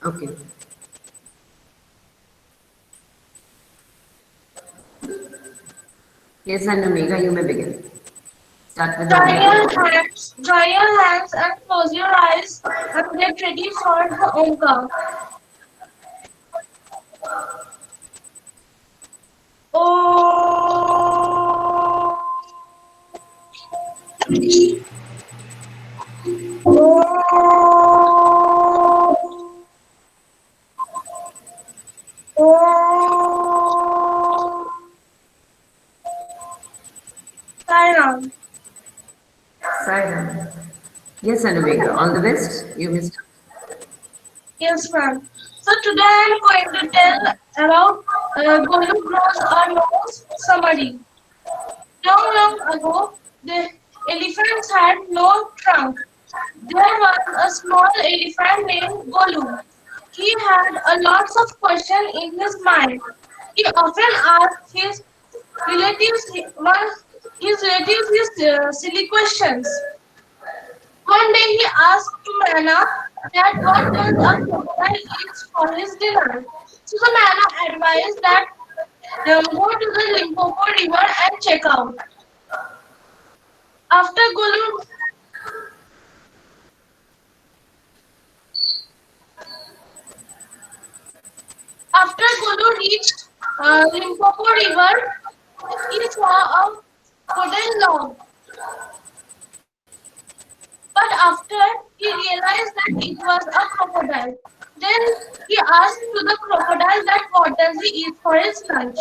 Okay. Yes, and Omega, you may begin. Start with the Omega. Dry your hands and close your eyes and get ready for the Omka. Oh, oh, oh. Siren. Siren. Yes, and Omega. All the best. You missed. Yes, ma'am. So today I am going to tell about Golu grows a nose summary. Long, long ago, the elephants had no trunk. There was a small elephant named Golu. He had a lots of questions in his mind. He often asked relatives his relatives silly questions. One day he asked to Manna that what does a crocodile eat for his dinner. So the Manna advised that go to the Limpopo River and check out. After Gulu After Gulu reached Limpopo River, he saw a wooden log. But after he realized that it was a crocodile, then he asked to the crocodile that what does he eat for his lunch.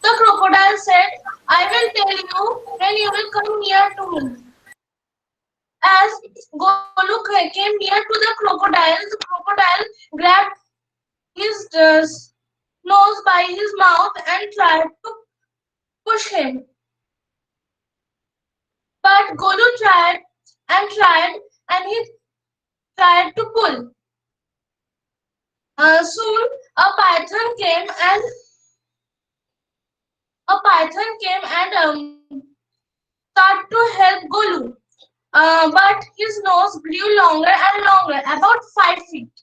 The crocodile said, I will tell you when you will come near to me. As Golu came near to the crocodile grabbed his nose by his mouth and tried to push him. But Golu tried and he tried to pull. Soon a python came and started to help Golu. But his nose grew longer and longer, about 5 feet.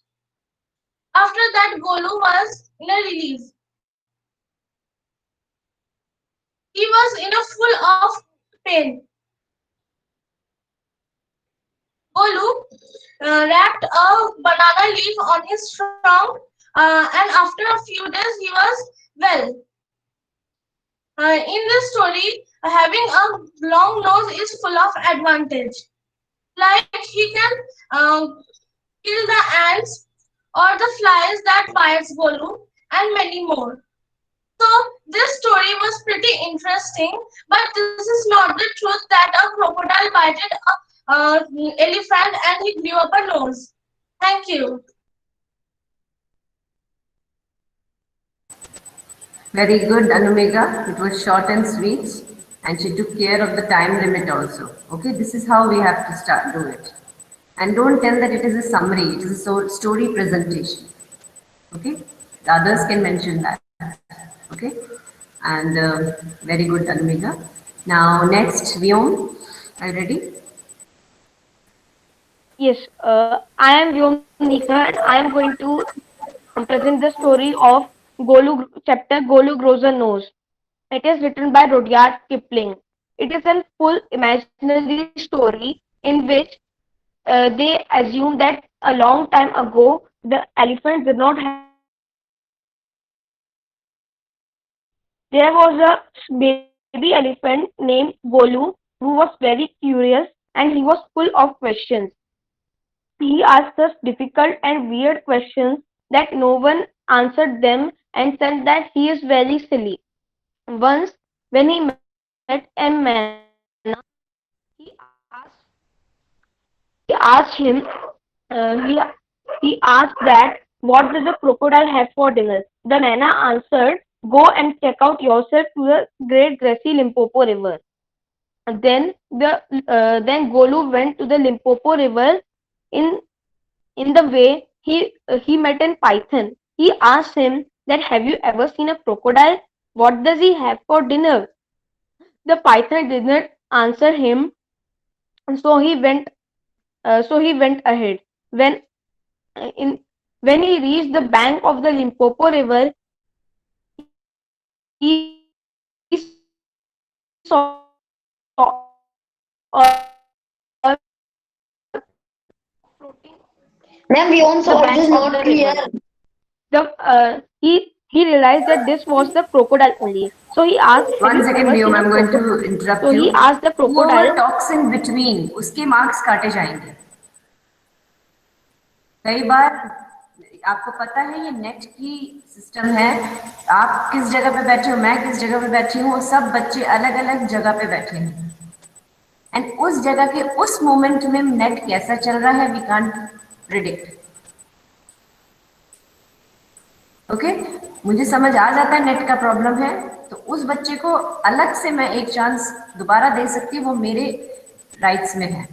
After that, Golu was in a relief. He was in a full of pain. Golu wrapped a banana leaf on his trunk, and after a few days, he was well. In this story, having a long nose is full of advantage. Like he can kill the ants or the flies that bites Golu and many more. So this story was pretty interesting, but this is not the truth that a crocodile bited a elephant and he grew up a nose. Thank you. Very good, Anumega. It was short and sweet, and she took care of the time limit also. Okay, this is how we have to start do it. And don't tell that it is a summary. It is a story presentation. Okay, the others can mention that. Okay, and very good, Anumega. Now next, Vyom, are you ready? Yes, I am Vyomnika and I am going to present the story of chapter Golu Grows a Nose. It is written by Rudyard Kipling. It is a full imaginary story in which they assume that a long time ago the elephants did not have noses. There was a baby elephant named Golu who was very curious and he was full of questions. He asked us difficult and weird questions that no one answered them and said that he is very silly. Once, when he met a man, he asked he asked him he asked that what does a crocodile have for dinner? The Nana answered, go and check out yourself to the great grassy Limpopo River. Then Golu went to the Limpopo River. In in the way he met a python. He asked him that have you ever seen a crocodile? What does he have for dinner? The python did not answer him, and so he went So he went ahead. When in when he reached the bank of the Limpopo River, he saw a floating Ma'am, on Vyom's the audio is bank of not the clear. river. He realized that this was the crocodile only. So he asked, "Have One you second, ever Vyom, seen a I'm going crocodile?" to interrupt So he you. asked the Whoever crocodile. talks in between, उसके marks काटे जाएंगे. कई बार आपको पता है ये net की system है. आप किस जगह पे बैठे हो, मैं किस जगह पे बैठी हूँ, सब बच्चे अलग अलग जगह पे बैठे हैं. एंड उस जगह के उस मोमेंट में नेट कैसा चल रहा है, वी कांट प्रिडिक्ट. ओके, मुझे समझ आ जाता है नेट का प्रॉब्लम है, तो उस बच्चे को अलग से मैं एक चांस दोबारा दे सकती हूँ, वो मेरे राइट्स में है.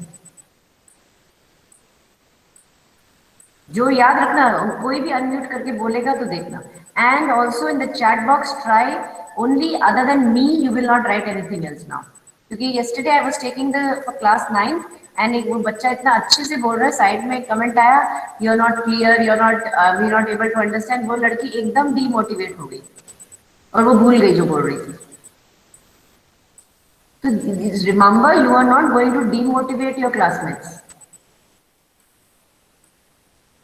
जो याद रखना, कोई भी अनम्यूट करके बोलेगा तो देखना. And also in the chat box try only other than me, you will not right anything else now. क्योंकि yesterday I was taking the for class 9 and एक वो बच्चा इतना अच्छे से बोल रहा है, साइड में कमेंट आया, you are not clear, you are not, we not able to understand. वो लड़की एकदम डीमोटिवेट हो गई और वो भूल गई जो बोल रही थी. तो remember, you are not going to demotivate your classmates.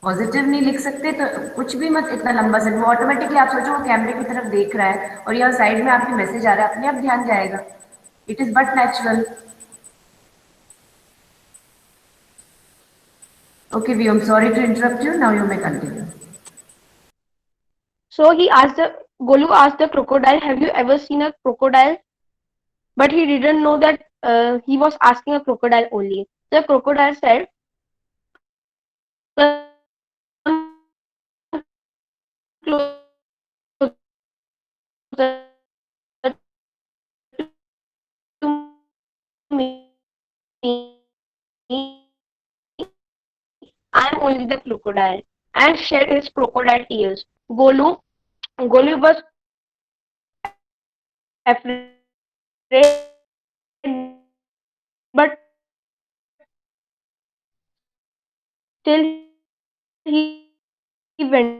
Positive नहीं लिख सकते तो कुछ भी मत इतना लंबा से, वो ऑटोमेटिकली आप सोचो वो कैमरे की तरफ देख रहा है और यहाँ साइड में आपके मैसेज आ रहा है, अपने आप ध्यान जाएगा. It is but natural. Okay we, I am sorry to interrupt you, now you may continue. So he asked the Golu asked the crocodile, "Have you ever seen a crocodile?" But he didn't know that he was asking a crocodile only. The crocodile said, "Come closer to me. I am only the crocodile," and shed his crocodile tears. Golu was afraid, but still he went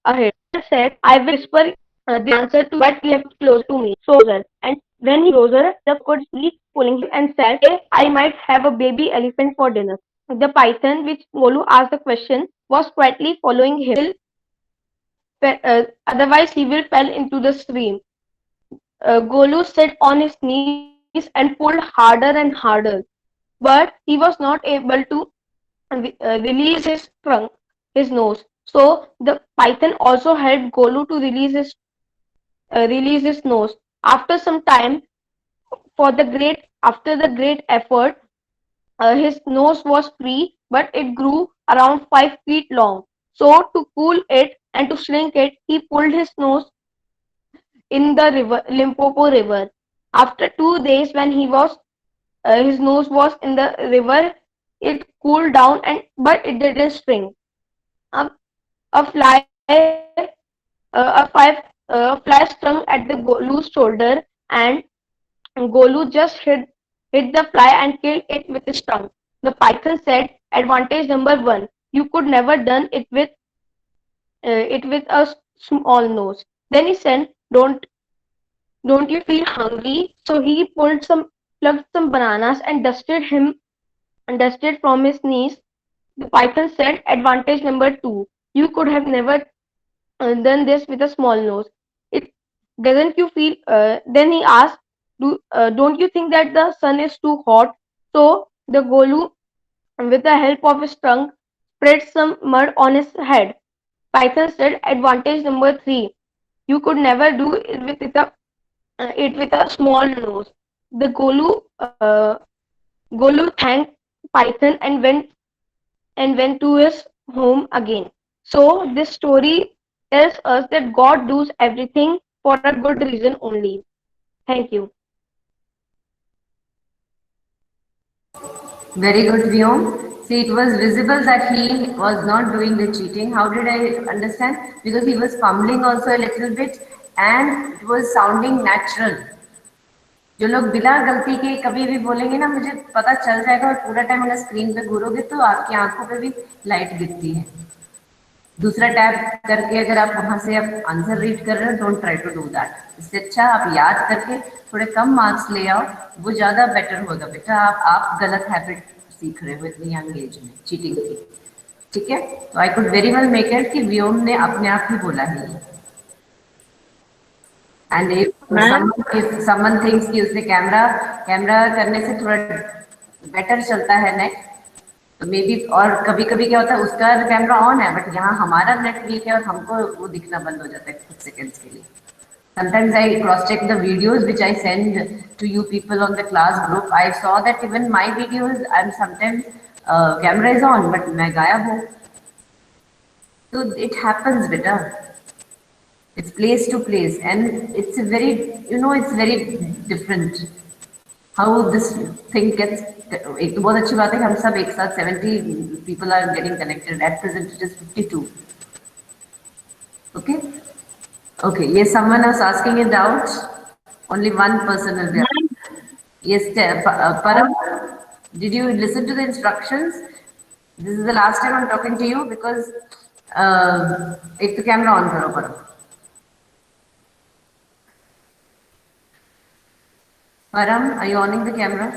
ahead. Said, "I will whisper the answer to but left close to me." Closer. And when he closer, the crocodile pulling him and said, "Hey, I might have a baby elephant for dinner." The python, which Golu asked the question, was quietly following him. Otherwise, he will fell into the stream. Golu sat on his knees and pulled harder and harder, but he was not able to release his trunk, his nose. So the python also helped Golu to release his nose. After some time, after the great effort, his nose was free, but it grew around 5 feet long. So to cool it and to shrink it, he pulled his nose in the Limpopo River. After 2 days, when his nose was in the river, it cooled down and but it didn't shrink. A, a fly, a fly stung at the Golu's shoulder, and Golu just hit the fly and killed it with his tongue. The python said, "Advantage number one: you could never done it with a small nose." Then he said, "Don't you feel hungry?" So he plucked some bananas and dusted from his knees. The python said, "Advantage number two: you could have never done this with a small nose. It doesn't you feel?" Then he asked, "Don't you think that the sun is too hot?" So the Golu, with the help of his tongue, spread some mud on his head. Python said, "Advantage number three: you could never do it with a small nose." The Golu thanked Python and went to his home again. So this story tells us that God does everything for a good reason only. Thank you. Very good, Vyom. See, it was visible that he was not doing the cheating. How did I understand? Because he was fumbling also a little bit and it was sounding natural. जो लोग बिना गलती के कभी भी बोलेंगे ना मुझे पता चल जाएगा और पूरा टाइम अगर स्क्रीन पे घूरोगे तो आपकी आंखों पे भी लाइट गिरती है। दूसरा टैब करके अगर आप वहां से आप आंसर रीड कर रहे हो, don't try to do that. इससे अच्छा आप याद करके थोड़े कम मार्क्स ले आओ, वो ज्यादा बेटर होगा बेटा। आप गलत हैबिट सीख रहे हो इतनी यंग एज में, चीटिंग की। ठीक है, तो I could very well make it कि व्योम ने अपने आप ही बोला है। And ma'am if someone thinks कि उसने कैमरा कैमरा करने से थोड़ा बेटर चलता है नेट, तो मे बी। और कभी कभी क्या होता है उसका कैमरा ऑन है बट यहाँ हमारा नेट वीक है और हमको वो दिखना बंद हो जाता है कुछ सेकंड्स के लिए। Sometimes I cross-check the videos which I send to you people on the class group. I saw that even my videos, I'm sometimes camera is on, but मैं गायब हूँ. So it happens, beta. It's place to place, and it's a very, it's very different. How this thing gets. एक तो बहुत अच्छी बात है कि हम सब एक साथ 70 people are getting connected. At present, it is 52. Okay. Okay. Yes, someone is asking a doubt. Only one person is there. Yes, Param, did you listen to the instructions? This is the last time I'm talking to you because एक तो camera on करो परम। परम, are you ऑनिंग the camera?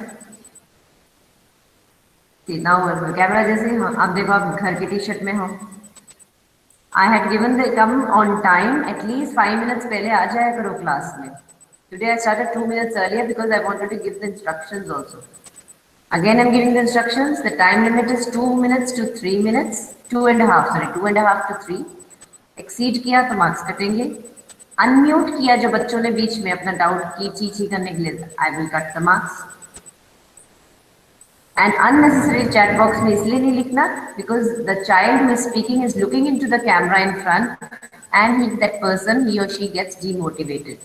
Now camera जैसे आप देखो, आप घर की टी शर्ट में हो। I had given the come on time, at least 5 minutes पहले आ जाया करो क्लास में। Today I started 2 minutes earlier because I wanted to give the instructions also. Again, I'm giving the instructions. The time limit is 2 minutes to 3 minutes. 2.5, sorry, 2.5 to 3. Exceed किया तो marks कटेंगे। Unmute किया जो बच्चों ने बीच में अपना डाउट की ची करने के लिए, I will cut the marks. And unnecessary chat box में इसलिए नहीं लिखना because the child who is speaking is looking into the camera in front and that person, he or she gets demotivated.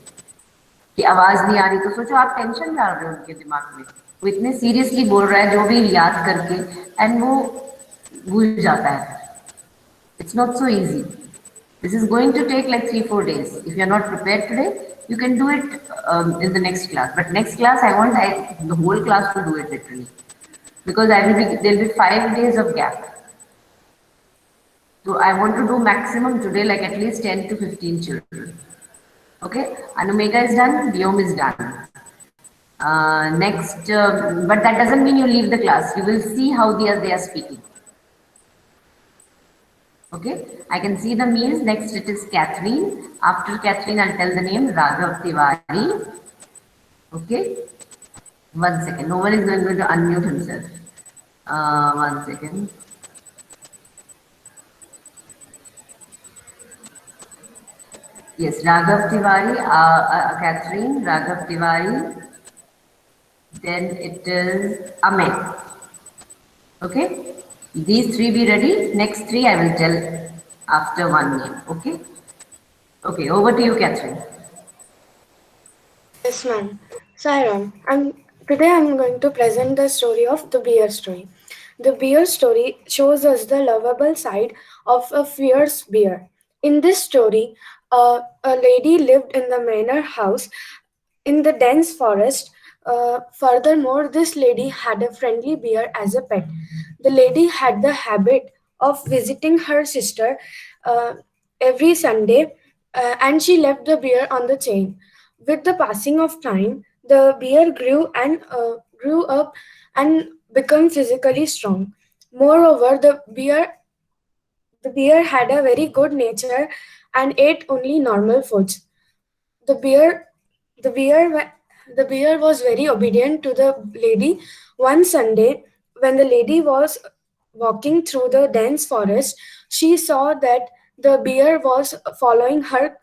कि आवाज नहीं आ रही तो सोचो आप टेंशन डाल रहे हो उनके दिमाग में। वो इतने सीरियसली बोल रहा है जो भी याद करके, एंड वो भूल जाता है। It's not so easy. This is going to take like 3-4 days. If you are not prepared today, you can do it in the next class. But next class, I want the whole class to do it literally, because there will be 5 days of gap. So I want to do maximum today, like at least 10 to 15 children. Okay, Anumega is done, Vyom is done. Next, but that doesn't mean you leave the class. You will see how they are speaking. Okay, I can see the means. Next, it is Catherine. After Catherine, I'll tell the name Raghav Tiwari. Okay, 1 second. No one is going to unmute himself. 1 second. Yes, Raghav Tiwari, Catherine, Raghav Tiwari. Then it is Amit. Okay, these three be ready. Next three I will tell after one name. Okay. Okay, over to you, Catherine. Yes, ma'am. Sairam, today I'm going to present the story of the bear story. The bear story shows us the lovable side of a fierce bear. In this story, a lady lived in the manor house in the dense forest. Furthermore, this lady had a friendly bear as a pet. The lady had the habit of visiting her sister uh, every Sunday, and she left the bear on the chain. With the passing of time, the bear grew up and became physically strong. Moreover, the bear had a very good nature and ate only normal foods. The bear the bear wa- the bear was very obedient to the lady. One Sunday, when the lady was walking through the dense forest, she saw that the bear was following her.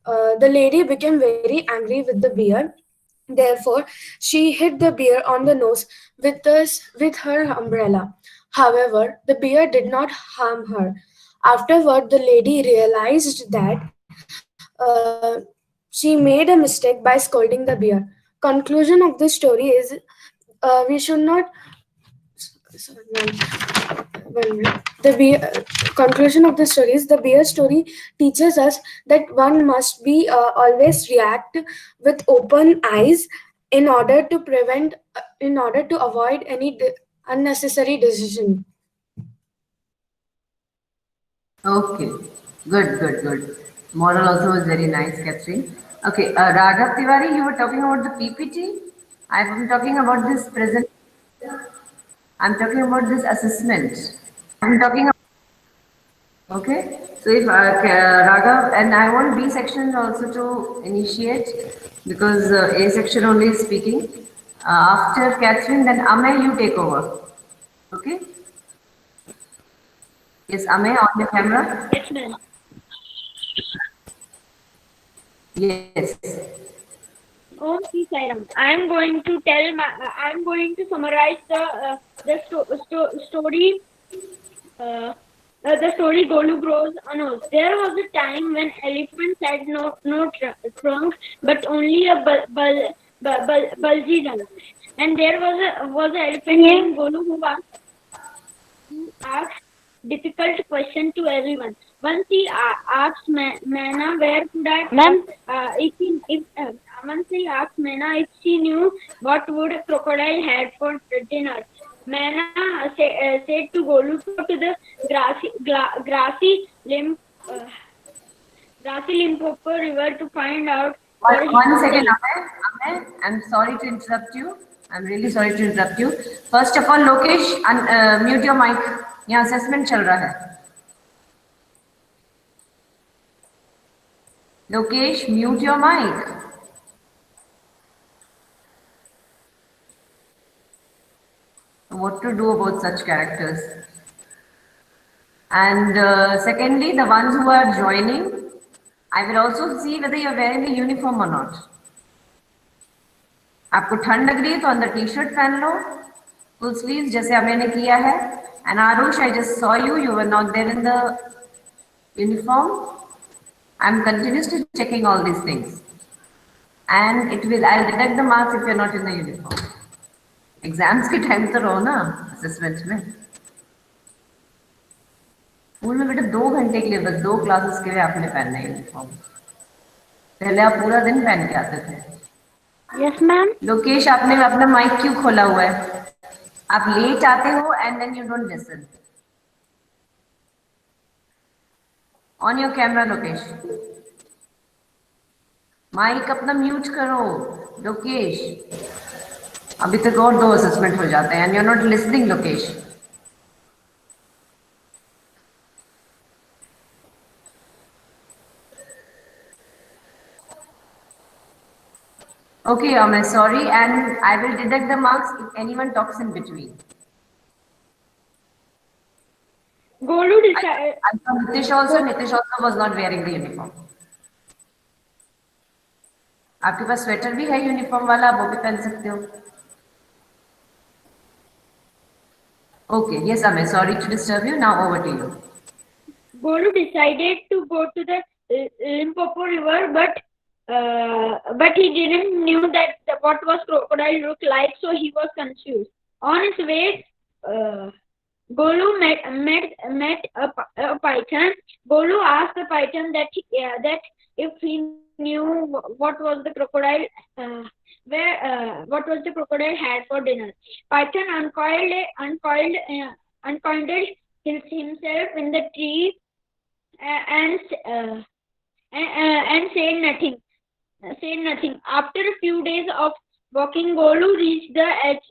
The lady became very angry with the bear. Therefore, she hit the bear on the nose with her umbrella. However, the bear did not harm her. Afterward, the lady realized that she made a mistake by scolding the bear. Conclusion of this story is we should not. Sorry, one minute. Conclusion of the story is the bear story teaches us that one must be always react with open eyes in order to avoid any unnecessary decision. Okay, good. Moral also was very nice, Catherine. Okay, Raghav Tiwari, you were talking about the PPT. I'm talking about this present. I'm talking about this assessment. I'm talking. Okay, so if Raghav and I want B section also to initiate because A section only is speaking. After Catherine, then Amay, you take over. Okay. Yes, Amay, on your camera. Yes, ma'am. Yes. Om Sri Sai Ram. I'm going to summarize story. The story Golu grows a nose. There was a time when elephants had no trunk, but only a bulgy trunk. And there was an elephant named Golu who asked difficult question to everyone. Once he asked Mana where could I Ma'am? Once he asked Mana if she knew what would crocodile had for dinner. Mana said to Golu go to the grassy Limpopo river to find out. One second, Amay. Amay, I'm sorry to interrupt you. I'm really sorry to interrupt you. First of all, Lokesh, mute your mic. यहाँ assessment चल रहा है. Lokesh, mute your mic. What to do about such characters? And secondly, the ones who are joining, I will also see whether you're wearing a uniform or not. आपको ठंड लग रही है तो अंदर टी शर्ट पहन लो, फुल स्लीव्स जैसे मैंने किया है. And Arush, I just saw you. You were not there in the uniform. I'm continuously checking all these things, and I'll deduct the marks if you're not in the uniform. Exams के time तो रहो ना assessment में. School में बेटा 2 घंटे के लिए बस 2 क्लासेस के लिए आपने पहनना है यूनिफॉर्म. पहले आप पूरा दिन पहन के आते थे. Yes, ma'am. लोकेश, आपने अपना माइक क्यों खोला हुआ है? आप लेट आते हो and then you don't listen. On your camera Lokesh. Mic अपना म्यूट करो लोकेश. अभी तक और 2 असेसमेंट हो जाते हैं and you are not listening Lokesh. Okay, I'm sorry, and I will deduct the marks if anyone talks in between. Golu decided. I saw Nitish also was not wearing the uniform. आपके पास sweater भी है uniform वाला, आप वो भी पहन सकते हो. Okay, yes, I'm sorry to disturb you. Now over to you. Golu decided to go to the Limpopo River, but he didn't knew that what was crocodile look like, so he was confused. On his way, Golu met a python. Golu asked the python that if he knew what was the crocodile what was the crocodile had for dinner. Python uncoiled himself in the tree and said nothing. After a few days of walking, Golu reached the edge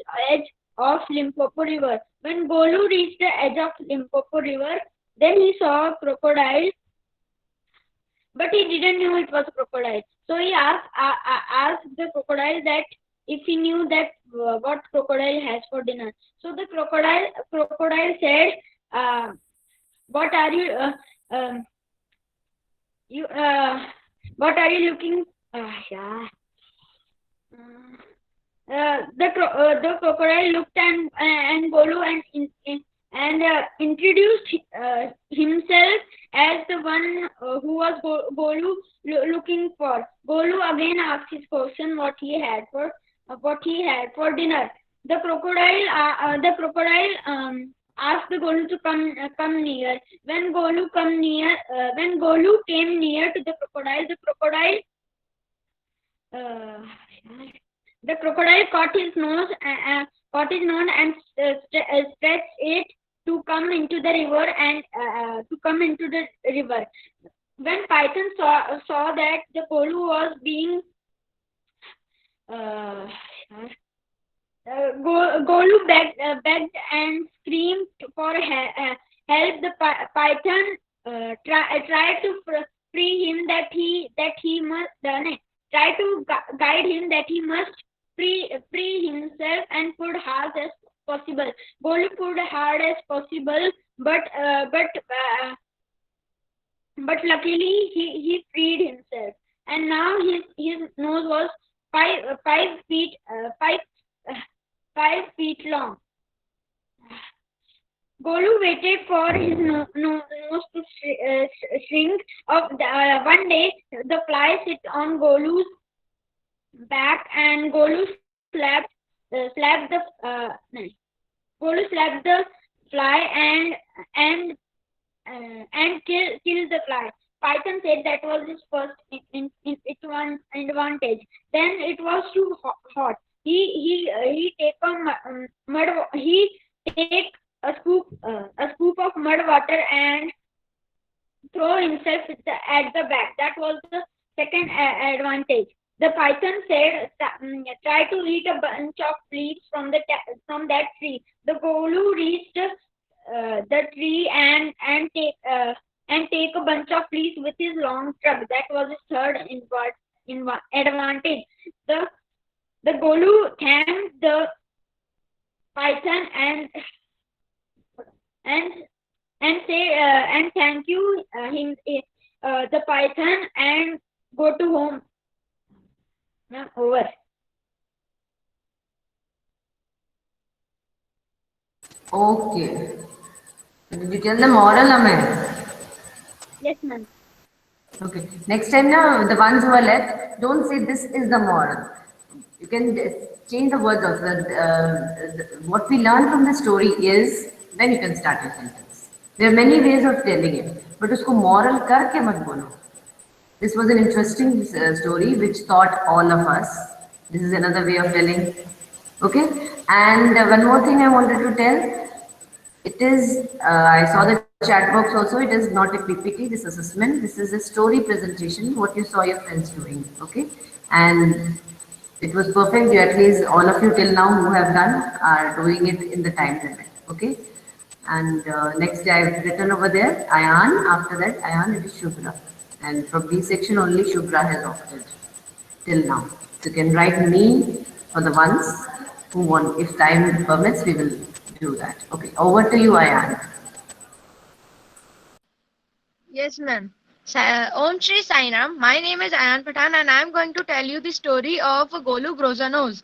of Limpopo River. When Golu reached the edge of Limpopo River, then he saw a crocodile, but he didn't know it was a crocodile. So he asked the crocodile that if he knew that what crocodile has for dinner. So the crocodile said, "What are you looking?" The crocodile looked and Golu and introduced himself as the one who was Golu looking for. Golu again asked his question what he had for dinner. The crocodile asked the Golu to come near. When Golu came near to the crocodile The crocodile caught his nose and stretched it to come into the river When Python saw that the Golu was being uh, Golu begged and screamed for help. The python tried to free him that he must try to guide him that he must free himself and pulled hard as possible. Golu pulled hard as possible, but luckily he freed himself, and now his nose was 5 feet long. Golu waited for his nose to shrink. One day, the fly sit on Golu's back, and Golu slapped the fly and kill the fly. Python said that was his first advantage. Then it was too hot. He take a scoop of mud water and throw himself at the back. That was the second advantage. The python said, "Try to eat a bunch of leaves from that tree." The Golu reached the tree and take a bunch of leaves with his long trunk. That was his third advantage. The Golu thanked the python and thank you the python and go to home. Now over. Okay. Did you tell the moral, Amir? Yes, ma'am. Okay. Next time now, the ones who are left, don't say this is the moral. You can change the words also. What we learn from the story is, then you can start your sentence. There are many ways of telling it, but usko moral karke mat bolo. This was an interesting story which taught all of us. This is another way of telling. Okay. And one more thing I wanted to tell. It is, I saw the chat box also, it is not a PPT, this assessment, this is a story presentation, what you saw your friends doing, okay? And it was perfect, you at least all of you till now who have done are doing it in the time limit, okay? And next I have written over there, Ayan, after that Ayan it is Shubhra. And from B section only Shubhra has opted till now. So you can write me for the ones who want, if time permits, we will do that. Okay, over to you, Ayan. Yes, ma'am. Om Shri Sainam. My name is Ayan Pathan, and I am going to tell you the story of Golu Grozanos.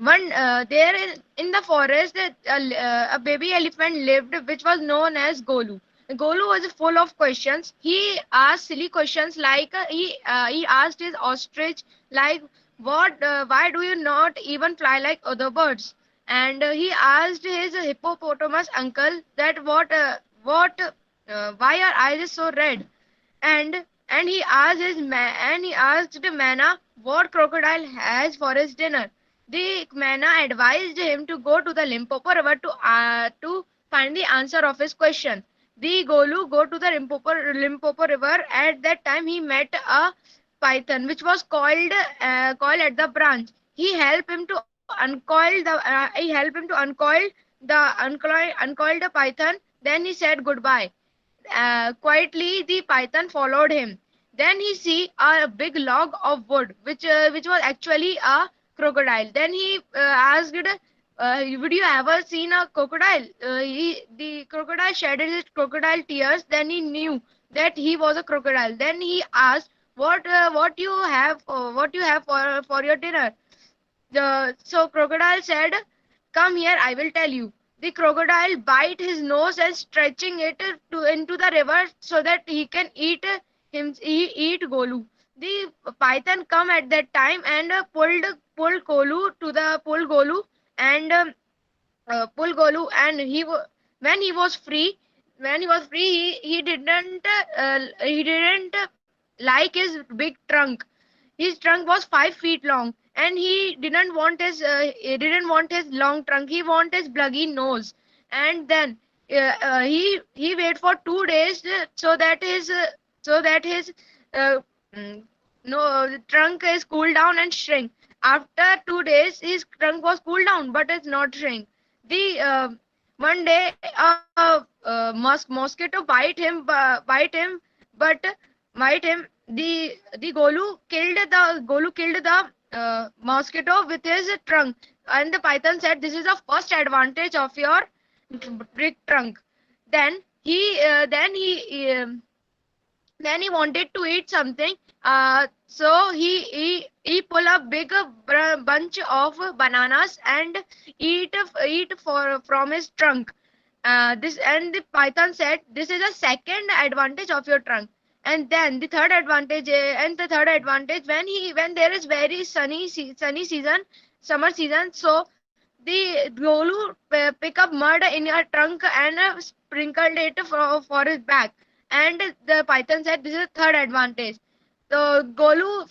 There in the forest, a baby elephant lived, which was known as Golu. Golu was full of questions. He asked silly questions like he asked his ostrich like why do you not even fly like other birds? And he asked his hippopotamus uncle that why are eyes so red? And he asked Manna what crocodile has for his dinner. The Manna advised him to go to the Limpopo River to find the answer of his question. The Golu go to the Limpopo River. At that time, he met a python which was called at the branch. He helped him to uncoil the python. Then he said goodbye. Quietly, the python followed him. Then he see a big log of wood, which was actually a crocodile. Then he asked, "Would you ever seen a crocodile?" The crocodile shedded his crocodile tears. Then he knew that he was a crocodile. Then he asked, what you have for your dinner?" So crocodile said, "Come here, I will tell you." The crocodile bite his nose and stretching it into the river so that he can eat Golu. The python come at that time and pulled Golu and pull Golu, and when he was free, he didn't like his big trunk. His trunk was 5 feet long, and he didn't want his long trunk. He want his bluggy nose. And then he wait for 2 days so that his uh, mm, no trunk is cooled down and shrink. After 2 days, his trunk was cooled down, but it's not shrink. The one day mosquito but bite him. The Golu killed the mosquito with his trunk, and the python said, "This is the first advantage of your big trunk." Then he wanted to eat something. So he pull a big bunch of bananas and eat for from his trunk. This and the python said, "This is a second advantage of your trunk." And then the third advantage, when there is very sunny season, summer season, so the Golu pick up mud in your trunk and sprinkled it for his back. And the python said, "This is third advantage." The Golu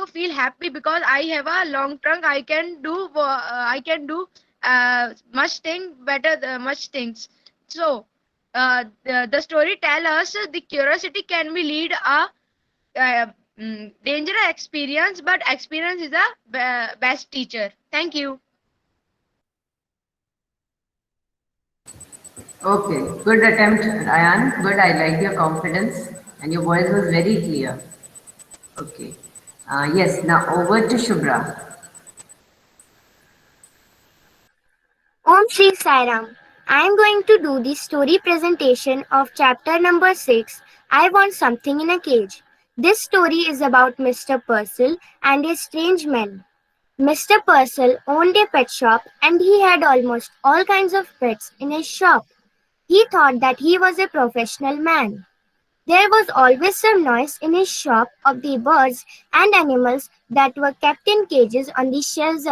feel happy because I have a long trunk. I can do much things. So the story tell us the curiosity can be lead a dangerous experience, but experience is a best teacher. Thank you. Okay, good attempt, Ayan. Good, I like your confidence, and your voice was very clear. Okay. Yes, now over to Shubhra. Om Shri Sai Ram. I am going to do the story presentation of chapter number 6, I Want Something in a Cage. This story is about Mr. Purcell and a strange man. Mr. Purcell owned a pet shop and he had almost all kinds of pets in his shop. He thought that he was a professional man. There was always some noise in his shop of the birds and animals that were kept in cages on the shelves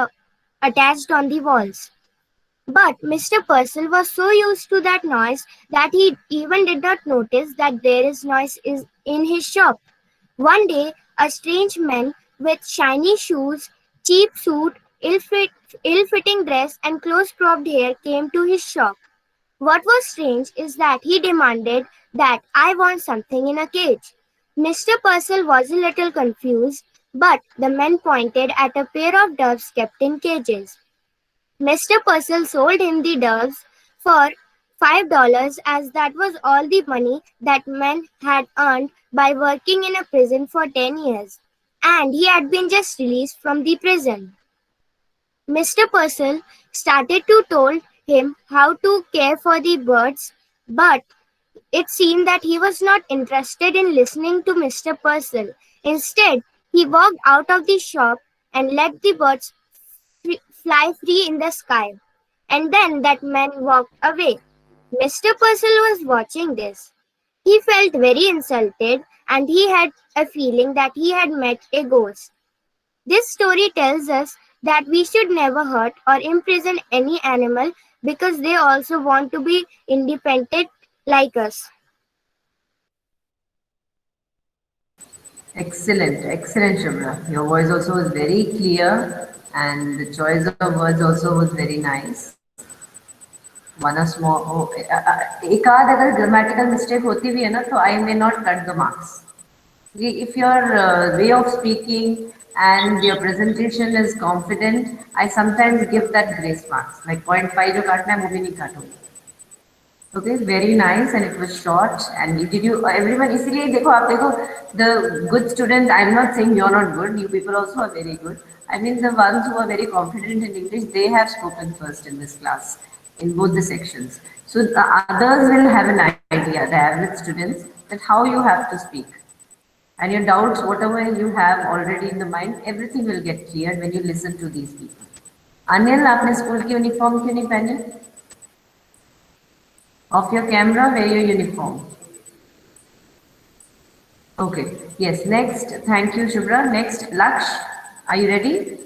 attached on the walls. But Mr. Purcell was so used to that noise that he even did not notice that there is noise in his shop. One day, a strange man with shiny shoes, cheap suit, ill-fitting dress, and close-cropped hair came to his shop. What was strange is that he demanded that I want something in a cage. Mr. Purcell was a little confused, but the man pointed at a pair of doves kept in cages. Mr. Purcell sold him the doves for $5 as that was all the money that man had earned by working in a prison for 10 years, and he had been just released from the prison. Mr. Purcell started to told him how to care for the birds, but it seemed that he was not interested in listening to Mr. Purcell. Instead, he walked out of the shop and let the birds fly free in the sky. And then that man walked away. Mr. Purcell was watching this. He felt very insulted and he had a feeling that he had met a ghost. This story tells us that we should never hurt or imprison any animal because they also want to be independent like us. Excellent, excellent, Shubhra. Your voice also was very clear, and the choice of words also was very nice. One a small, oh, एक आध अगर grammatical mistake होती भी है ना, तो I may not cut the marks. If your way of speaking and your presentation is confident, I sometimes give that grace marks. Like 0.5 जो काटना है वो भी नहीं काटूंगी. Okay, very nice, and it was short. And did you everyone? इसीलिए देखो आप देखो the good students. I'm not saying you're not good. You people also are very good. I mean the ones who are very confident in English, they have spoken first in this class in both the sections. So the others will have an idea, the average students, that how you have to speak. And your doubts, whatever you have already in the mind, everything will get cleared when you listen to these people. Anil, आपने school की uniform क्यों नहीं पहनी? Off your camera, wear your uniform. Okay, yes, next, thank you, Shubhra. Next, Laksh, are you ready?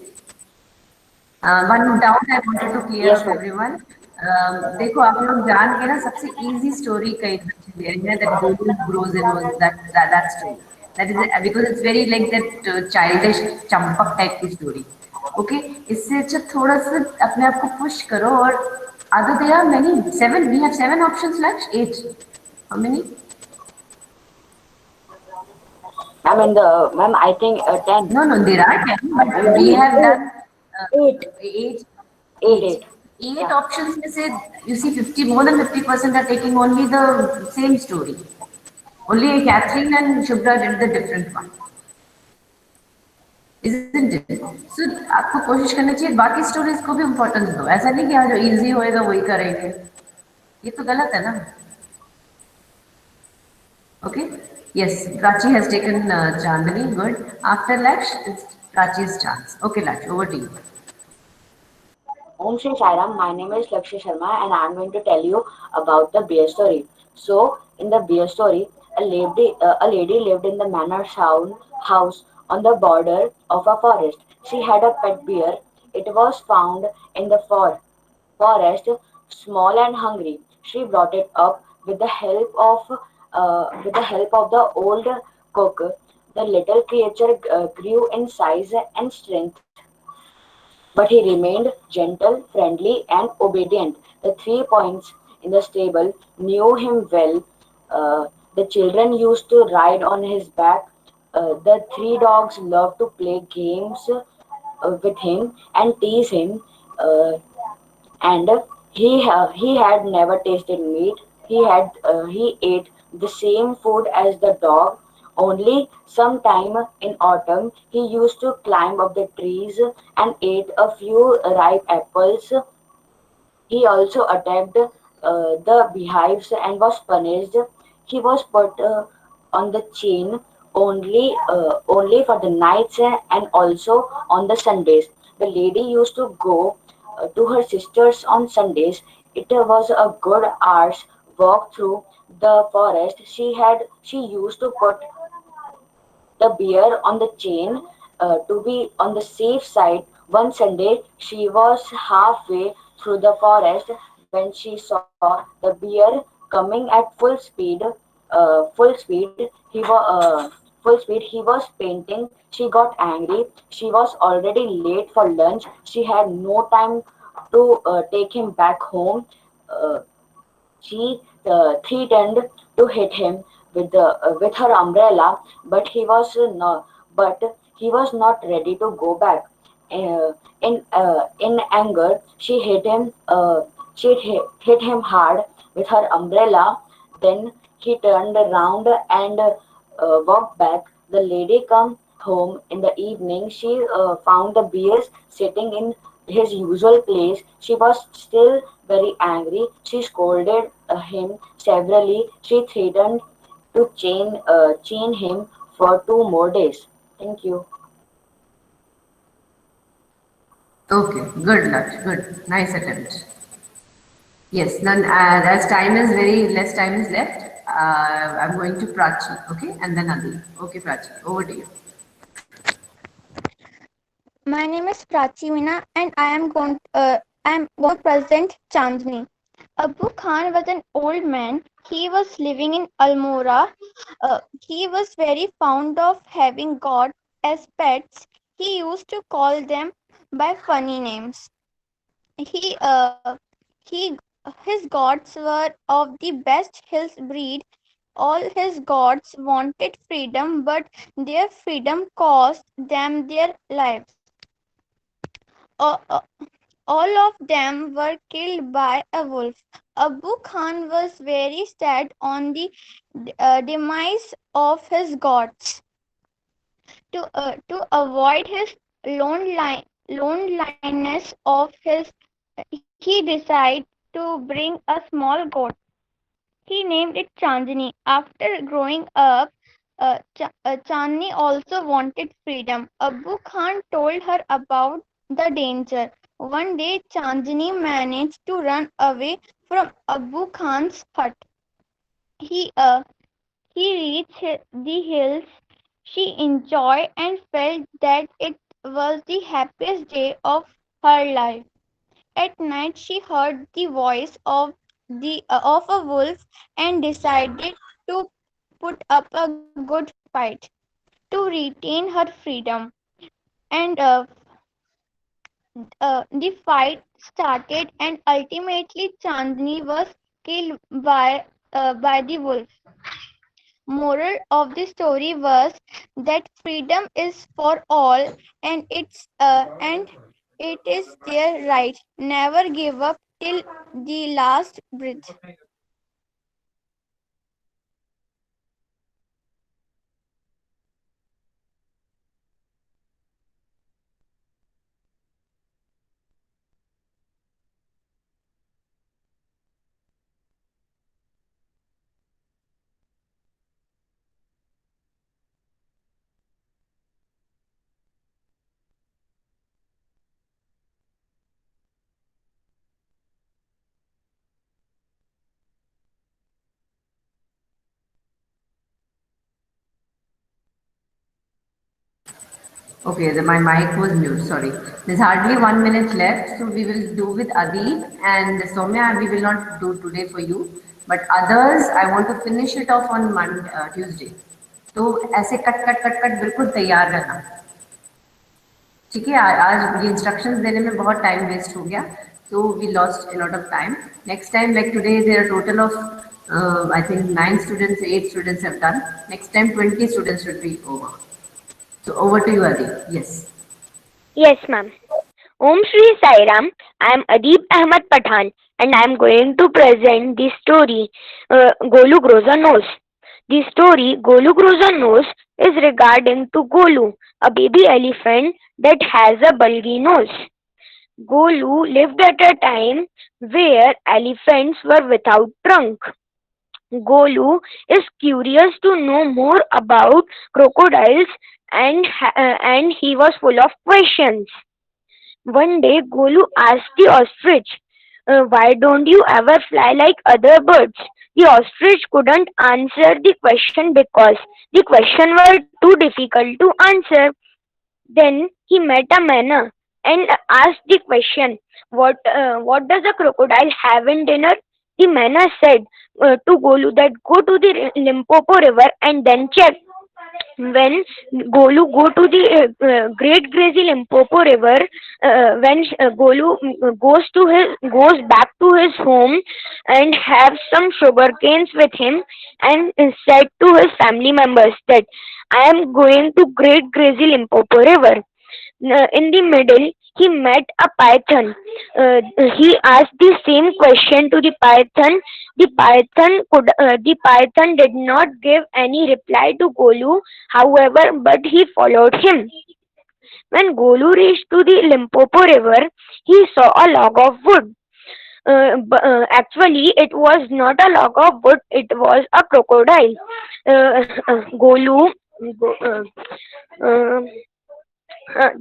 One doubt I wanted to clear of everyone. देखो आप लोग जान के ना सबसे easy story कही that Golu grows in was that story. That is because it's very like that childish Champak type की story. Okay, इससे अच्छा थोड़ा सा अपने आप को push करो और other there are many seven. We have seven options left. Eight. How many? I mean, ma'am, I think 10. No, no, there are 10, but we Eight, have done Eight. eight, eight, eight. eight. Eight Yeah. options में से you see 50 more than 50% are taking only the same story. Only Catherine and Shubhra did the different one, isn't it? So आपको कोशिश करनी चाहिए बाकी stories को भी importance दो. ऐसा नहीं कि हाँ जो इजी होएगा वही करेंगे. ये तो गलत है ना. Okay. Yes, Prachi has taken Chandani. Good. After Laksh, it's Prachi's chance. Okay, Laksh, over to you. Om Shri Sairam, my name is Lakshya Sharma and I am going to tell you about the bear story. So, in the bear story, a lady lived in the house on the border of a forest. She had a pet bear. It was found in the forest, small and hungry. She brought it up with the help of the old cook. The little creature grew in size and strength, but he remained gentle, friendly, and obedient. The 3 points in the stable knew him well. The children used to ride on his back. The three dogs loved to play games with him and tease him. And he had never tasted meat. He ate the same food as the dog. Only sometime in autumn he used to climb up the trees and ate a few ripe apples. He also attacked the beehives and was punished. He was put on the chain only for the nights and also on the Sundays. The lady used to go to her sisters on Sundays. It was a good hour's walk through the forest. She used to put the bear on the chain to be on the safe side. One Sunday, she was halfway through the forest when she saw the bear coming at full speed. Full speed, he was painting. She got angry. She was already late for lunch. She had no time to take him back home. Uh, she threatened to hit him with her umbrella, but he was not ready to go back. In anger, she hit him. Hit him hard with her umbrella. Then he turned around and walked back. The lady come home in the evening. She found the bears sitting in his usual place. She was still very angry. She scolded him severely. She threatened to chain him for 2 more days. Thank you. Okay, good, Laksh, good. Nice attempt. Yes, then as time is very less time is left, I'm going to Prachi, okay, and then Adi. Okay, Prachi, over to you. My name is Prachi Meena and I am going to present Chandni. Abu Khan was an old man. He was living in Almora. He was very fond of having goats as pets. He used to call them by funny names. He he his goats were of the best hills breed. All his gods wanted freedom, but their freedom cost them their lives. Uh, uh, all of them were killed by a wolf. Abu Khan was very sad on the demise of his gods. To avoid his loneliness of his, he decided to bring a small goat. He named it Chandni. After growing up, Chandni also wanted freedom. Abu Khan told her about the danger. One day, Chandni managed to run away from Abu Khan's hut. He, uh, he reached the hills. She enjoyed and felt that it was the happiest day of her life. At night, she heard the voice of a wolf and decided to put up a good fight. to retain her freedom. And the fight started, and ultimately Chandni was killed by the wolf. Moral of the story was that freedom is for all, and it is their right. Never give up till the last breath. Okay, my mic was mute, sorry. There's hardly 1 minute left, so we will do with Adib and Soumya, we will not do today for you. But others, I want to finish it off on Tuesday. तो ऐसे cut cut cut cut बिल्कुल तैयार रहना, ठीक है? आज ये instructions देने में बहुत टाइम वेस्ट हो गया, so we lost a lot of time. Next time, like today, there are a total of I think 9 students, 8 students have done. Next time, 20 students should be over. So over to you, Adi. Yes. Yes, ma'am. Om Shri Sai Ram. I am Adib Ahmed Pathan and I am going to present the story Golu Groza Nose. The story Golu Groza Nose is regarding to Golu, a baby elephant that has a bulgy nose. Golu lived at a time where elephants were without trunk. Golu is curious to know more about crocodiles and he was full of questions. One day, Golu asked the ostrich, why don't you ever fly like other birds? The ostrich couldn't answer the question because the question were too difficult to answer. Then he met a manna and asked the question, what does a crocodile have in dinner? The manna said to Golu that go to the Limpopo river and then check. When Golu go to the Great Grazy Limpopo River, when Golu goes back to his home and have some sugar canes with him and said to his family members that I am going to Great Grazy Limpopo River. In the middle, he met a python. He asked the same question to the python. The python did not give any reply to Golu, however, but he followed him. When Golu reached to the Limpopo River, he saw a log of wood. Actually, it was not a log of wood; it was a crocodile. Golu.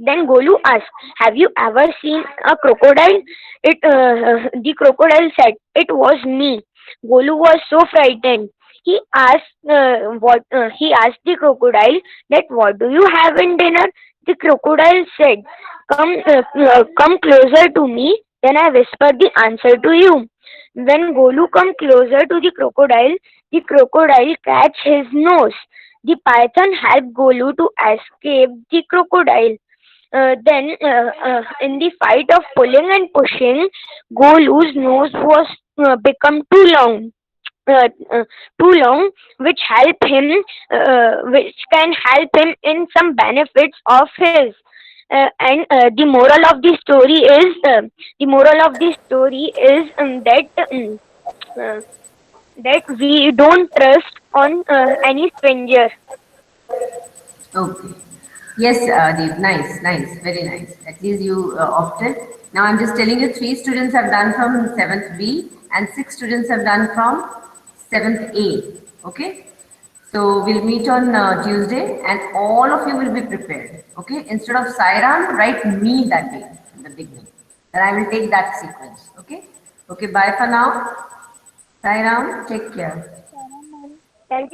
Then Golu asked, "Have you ever seen a crocodile?" The crocodile said, "It was me." Golu was so frightened. He asked the crocodile that what do you have in dinner? The crocodile said, come closer to me. Then I whispered the answer to you. When Golu come closer to the crocodile catch his nose. The python helped Golu to escape the crocodile. In the fight of pulling and pushing, Golu's nose was become uh, uh, too long, which can help him in some benefits of his. And the moral of the story is uh, that we don't trust on any stranger. Okay. Yes, Deep, nice, nice, very nice. At least you opted. Now I'm just telling you, 3 students have done from 7th B and 6 students have done from 7th A. Okay. So we'll meet on Tuesday and all of you will be prepared. Okay. Instead of Sairam, write me that day in the beginning. Then I will take that sequence. Okay. Okay. Bye for now. Sairam, take care. Thank you.